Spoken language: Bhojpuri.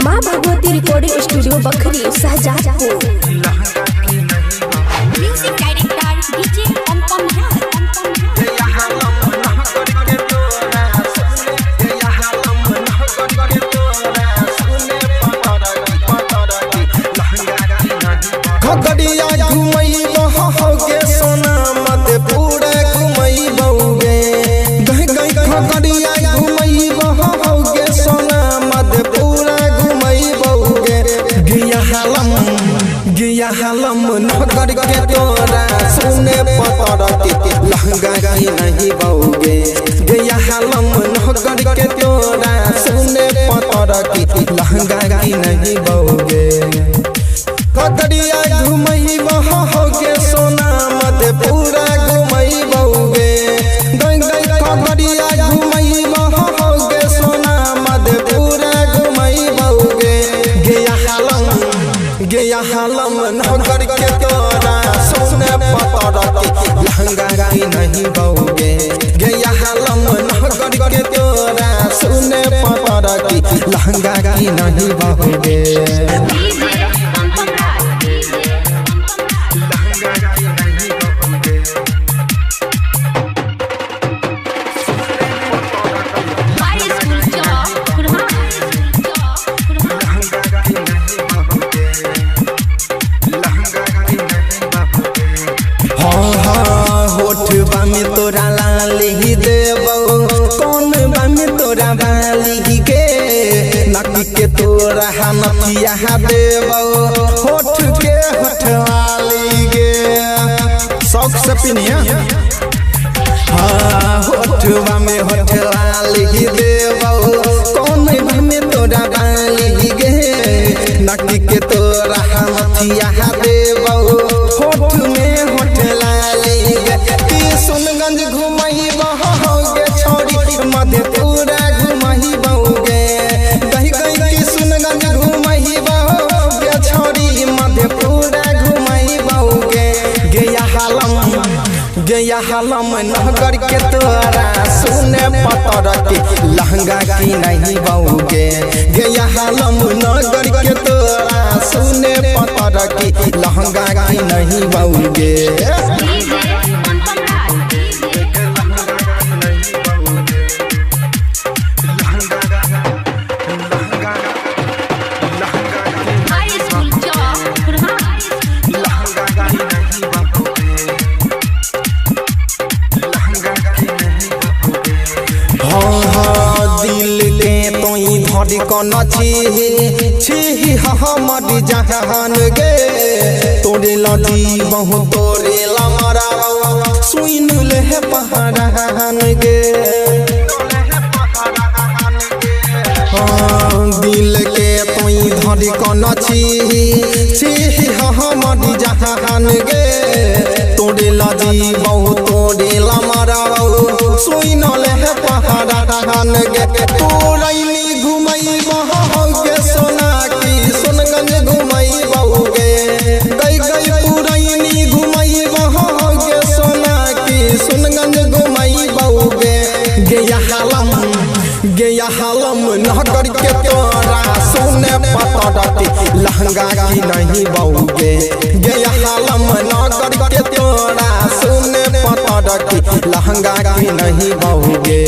माँ Bhagwati recording studio Bakhri Shahjahanpur. Music director DJ Anupam Raj. Khagaria घुमई बहोगे सोना मधेपुरा घुमई बउगे गई गई खगड़िया घुमई बहोगे सोना मधेपुरा घुमई बउगे गिया हलम नगर के तोरा सुने पतर के लहंगा की नहीं बउगे गिया हलम नगर के तोरा सुने पतर के लहंगा की नहीं बउगे खगड़िया घुमई बहोगे सोना मधेपुरा घुमई बउगे गई गई खगड़िया घुमई बहोगे सोना मधेपुरा घुमई बउगे गया हलम नगर के तोरा सोने पतर के लहंगा की नहीं बउगे गया हलम नगर के तोरा सोने पतर के लहंगा की नहीं बउगे होठबा में तोरा लाली देबो कौन बा में तोरा बाली के नकी के तोरा नथिया देबो होठ के होठवाली गे शौक से पिनिया होठबा में होठवाली देबो कौन बा में तोरा बाली गे नकी के तोरा नथिया देबो होठ में होठलाली सुनगंज घुमई बहोगे छोड़ी मधेपुरा घुमई बउगे गई गई सुनगंज घुमई बहोगे छोड़ी मधेपुरा घुमई बउगे गया हलम नगर के तोरा सुने पतर के लहंगा की नहीं बउगे गया हलम नगर के तोरा सुने पतर के लहंगा की नहीं बउगे दिल के तोई धरी कन छी हमर जहान गे तोरे लजी बहु तोरे लमरा सुन ले पहरान गे दिल के तोई धरी कन छी हमर जहान गे तोरे लजी बहु तोरे लमरा सुन ले पहरान गे तोरैनी घुमई बहोगे सोना की सुनगंज घुमई बउगे गई गई पुरैनी घुमई बहोगे सोना की सुनगंज घुमई बउगे गया हलम नगर के तोरा सुने पतर के लहंगा की नहीं बउगे गया हलम नगर के तोरा सुने पतर के लहंगा की नहीं बउगे।